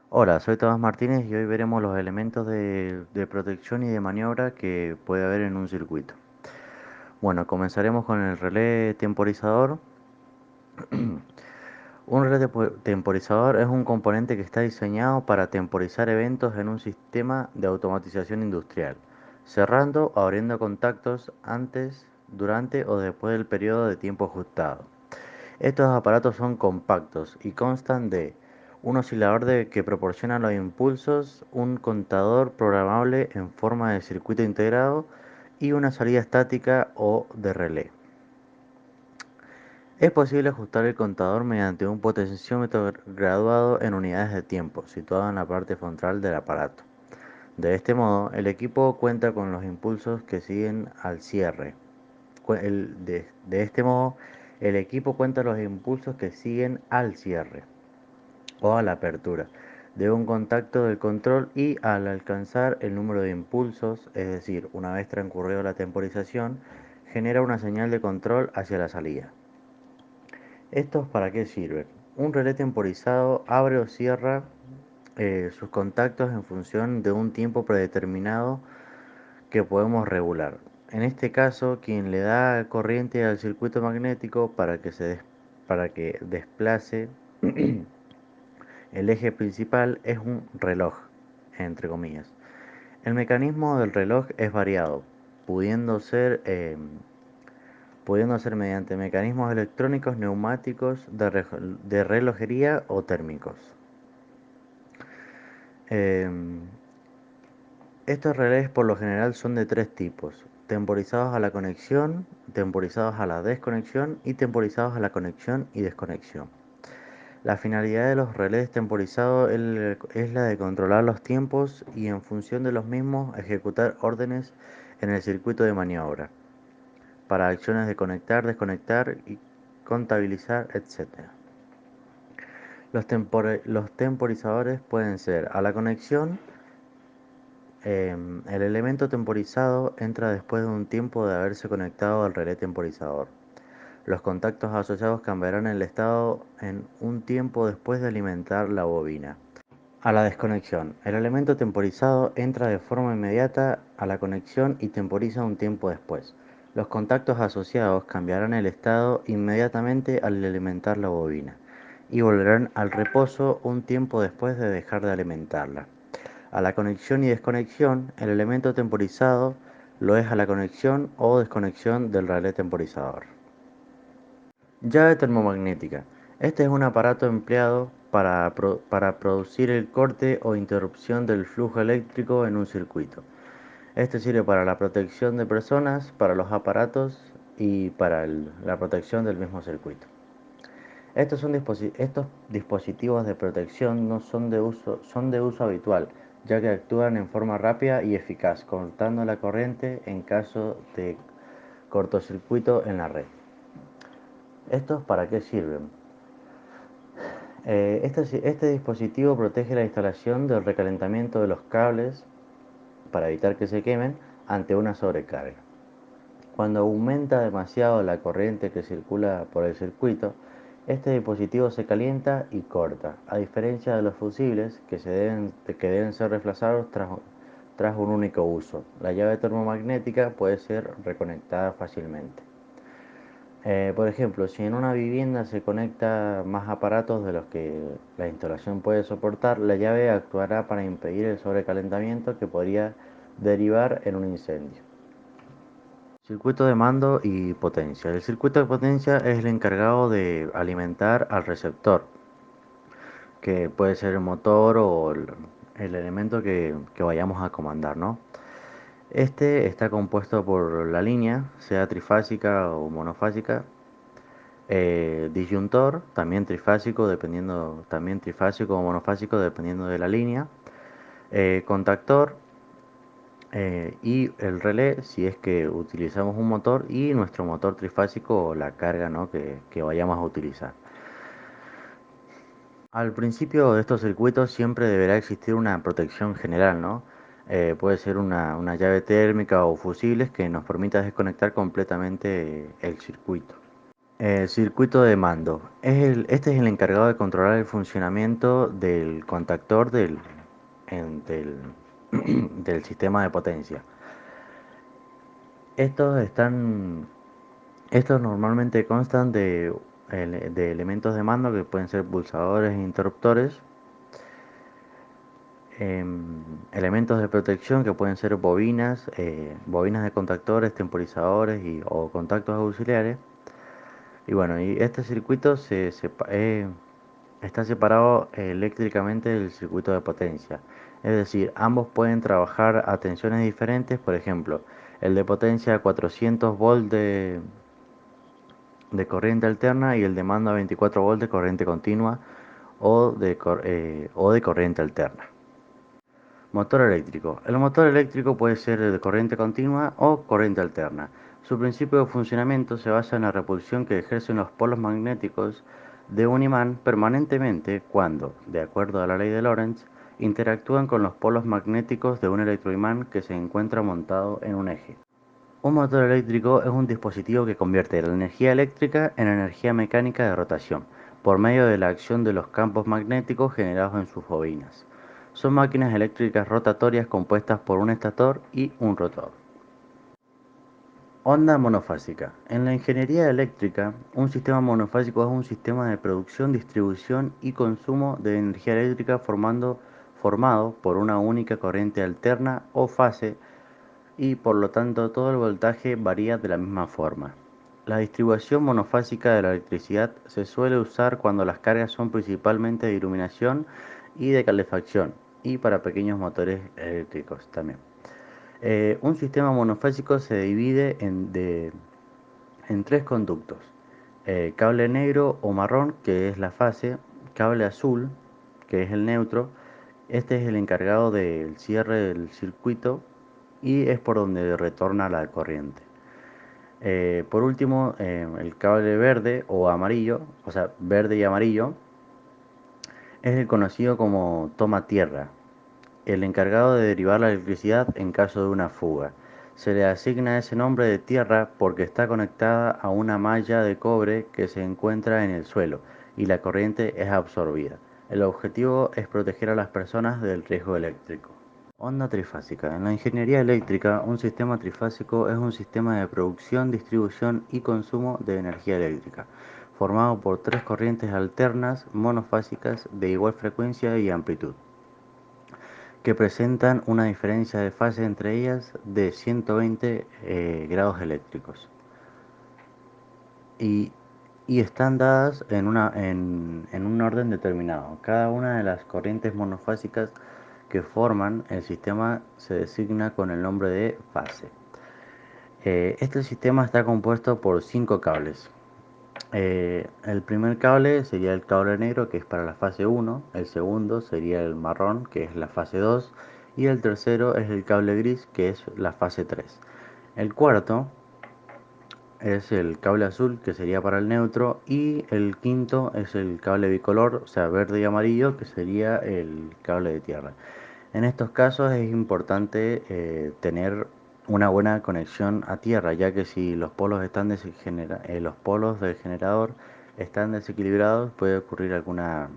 Hola, soy Tomás Martínez y hoy veremos los elementos de protección y de maniobra que puede haber en un circuito. Bueno, comenzaremos con el relé temporizador. Un relé temporizador es un componente que está diseñado para temporizar eventos en un sistema de automatización industrial, cerrando o abriendo contactos antes, durante o después del periodo de tiempo ajustado. Estos aparatos son compactos y constan de un oscilador que proporciona los impulsos, un contador programable en forma de circuito integrado y una salida estática o de relé. Es posible ajustar el contador mediante un potenciómetro graduado en unidades de tiempo, situado en la parte frontal del aparato. De este modo, el equipo cuenta con los impulsos que siguen al cierre. De este modo, el equipo cuenta los impulsos que siguen al cierre o a la apertura de un contacto del control y al alcanzar el número de impulsos, es decir, una vez transcurrido la temporización, genera una señal de control hacia la salida. ¿Estos para qué sirven? Un relé temporizado abre o cierra sus contactos en función de un tiempo predeterminado que podemos regular. En este caso, quien le da corriente al circuito magnético para que desplace el eje principal es un reloj, entre comillas. El mecanismo del reloj es variado, pudiendo ser, eh, pudiendo ser mediante mecanismos electrónicos, neumáticos, de relojería o térmicos. Eh, Estos relés por lo general son de tres tipos: temporizados a la conexión, temporizados a la desconexión y temporizados a la conexión y desconexión. La finalidad de los relés temporizados es la de controlar los tiempos y en función de los mismos ejecutar órdenes en el circuito de maniobra, para acciones de conectar, desconectar y contabilizar, etc. Los temporizadores pueden ser a la conexión. El elemento temporizado entra después de un tiempo de haberse conectado al relé temporizador. Los contactos asociados cambiarán el estado en un tiempo después de alimentar la bobina. A la desconexión. El elemento temporizado entra de forma inmediata a la conexión y temporiza un tiempo después. Los contactos asociados cambiarán el estado inmediatamente al alimentar la bobina y volverán al reposo un tiempo después de dejar de alimentarla. A la conexión y desconexión, el elemento temporizado lo es a la conexión o desconexión del relé temporizador. Llave termomagnética. Este es un aparato empleado para producir el corte o interrupción del flujo eléctrico en un circuito. Este sirve para la protección de personas, para los aparatos y para la protección del mismo circuito. Estos dispositivos de protección no son de uso habitual, ya que actúan en forma rápida y eficaz, cortando la corriente en caso de cortocircuito en la red. ¿Estos para qué sirven? Este dispositivo protege la instalación del recalentamiento de los cables para evitar que se quemen ante una sobrecarga. Cuando aumenta demasiado la corriente que circula por el circuito, este dispositivo se calienta y corta, a diferencia de los fusibles que deben ser reemplazados tras un único uso. La llave termomagnética puede ser reconectada fácilmente. Por ejemplo, si en una vivienda se conecta más aparatos de los que la instalación puede soportar, la llave actuará para impedir el sobrecalentamiento que podría derivar en un incendio. Circuito de mando y potencia. El circuito de potencia es el encargado de alimentar al receptor, que puede ser el motor o el elemento que vayamos a comandar, ¿no? Este está compuesto por la línea, sea trifásica o monofásica, disyuntor, también trifásico, también trifásico o monofásico, dependiendo de la línea, contactor, y el relé si es que utilizamos un motor y nuestro motor trifásico o la carga, ¿no?, que vayamos a utilizar. Al principio de estos circuitos siempre deberá existir una protección general, ¿no? Puede ser una llave térmica o fusibles que nos permita desconectar completamente el circuito. Circuito de mando. Este es el encargado de controlar el funcionamiento del contactor del del sistema de potencia. Estos están, estos normalmente constan de elementos de mando que pueden ser pulsadores e interruptores, elementos de protección que pueden ser bobinas de contactores, temporizadores o contactos auxiliares. Y bueno, y este circuito está separado eléctricamente del circuito de potencia. Es decir, ambos pueden trabajar a tensiones diferentes. Por ejemplo, el de potencia a 400 volts de corriente alterna y el de mando a 24 volts de corriente continua o de corriente alterna. Motor eléctrico. El motor eléctrico puede ser de corriente continua o corriente alterna. Su principio de funcionamiento se basa en la repulsión que ejercen los polos magnéticos de un imán permanentemente cuando, de acuerdo a la ley de Lorentz, interactúan con los polos magnéticos de un electroimán que se encuentra montado en un eje. Un motor eléctrico es un dispositivo que convierte la energía eléctrica en energía mecánica de rotación, por medio de la acción de los campos magnéticos generados en sus bobinas. Son máquinas eléctricas rotatorias compuestas por un estator y un rotor. Onda monofásica. En la ingeniería eléctrica, un sistema monofásico es un sistema de producción, distribución y consumo de energía eléctrica formado por una única corriente alterna o fase y por lo tanto todo el voltaje varía de la misma forma. La distribución monofásica de la electricidad se suele usar cuando las cargas son principalmente de iluminación y de calefacción y para pequeños motores eléctricos también. Un sistema monofásico se divide en tres conductos: cable negro o marrón, que es la fase; cable azul, que es el neutro. Este es el encargado del cierre del circuito y es por donde retorna la corriente. Por último, el cable verde o amarillo, o sea, verde y amarillo, es el conocido como toma tierra, el encargado de derivar la electricidad en caso de una fuga. Se le asigna ese nombre de tierra porque está conectada a una malla de cobre que se encuentra en el suelo y la corriente es absorbida. El objetivo es proteger a las personas del riesgo eléctrico. Onda trifásica. En la ingeniería eléctrica, un sistema trifásico es un sistema de producción, distribución y consumo de energía eléctrica, formado por tres corrientes alternas monofásicas de igual frecuencia y amplitud, que presentan una diferencia de fase entre ellas de 120 grados eléctricos y, y están dadas en un orden determinado. Cada una de las corrientes monofásicas que forman el sistema se designa con el nombre de fase. Este sistema está compuesto por cinco cables. El primer cable sería el cable negro, que es para la fase 1; el segundo sería el marrón, que es la fase 2; y el tercero es el cable gris, que es la fase 3. El cuarto es el cable azul, que sería para el neutro; y el quinto es el cable bicolor, o sea, verde y amarillo, que sería el cable de tierra. En estos casos es importante tener una buena conexión a tierra, ya que si los polos del generador están desequilibrados, puede ocurrir alguna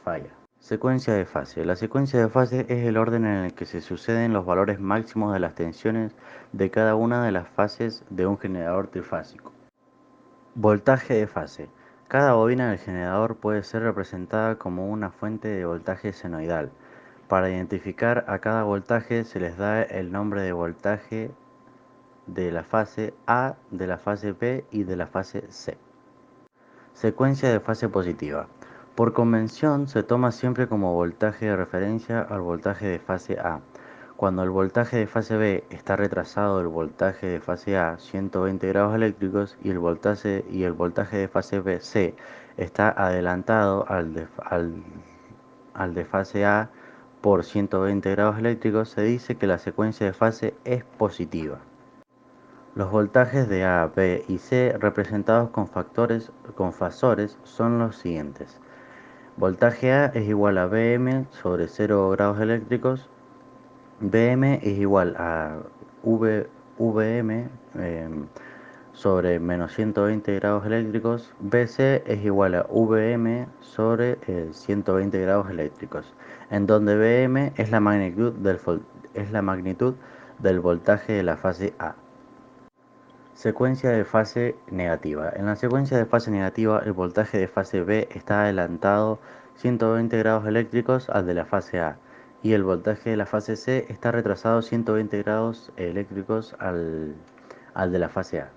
falla. Secuencia de fase. La secuencia de fase es el orden en el que se suceden los valores máximos de las tensiones de cada una de las fases de un generador trifásico. Voltaje de fase. Cada bobina del generador puede ser representada como una fuente de voltaje senoidal. Para identificar a cada voltaje se les da el nombre de voltaje de la fase A, de la fase B y de la fase C. Secuencia de fase positiva. Por convención se toma siempre como voltaje de referencia al voltaje de fase A. Cuando el voltaje de fase B está retrasado del voltaje de fase A 120 grados eléctricos y el voltaje de fase B C está adelantado al de fase A por 120 grados eléctricos, se dice que la secuencia de fase es positiva. Los voltajes de A, B y C representados con fasores son los siguientes. Voltaje A es igual a Vm sobre 0 grados eléctricos. Vm es igual a Vm sobre menos 120 grados eléctricos. BC es igual a VM sobre 120 grados eléctricos, en donde VM es la magnitud del voltaje de la fase A. Secuencia de fase negativa. En la secuencia de fase negativa, el voltaje de fase B está adelantado 120 grados eléctricos al de la fase A, y el voltaje de la fase C está retrasado 120 grados eléctricos al de la fase A.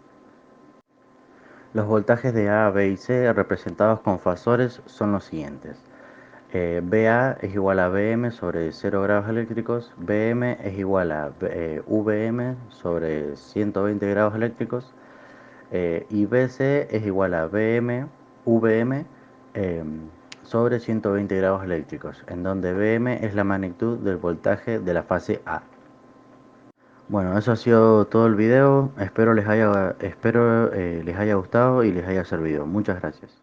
Los voltajes de A, B y C representados con fasores son los siguientes. BA es igual a BM sobre 0 grados eléctricos, BM es igual a VM sobre 120 grados eléctricos, y BC es igual a VM eh, sobre 120 grados eléctricos, en donde VM es la magnitud del voltaje de la fase A. Bueno, eso ha sido todo el video. Espero les haya gustado y les haya servido. Muchas gracias.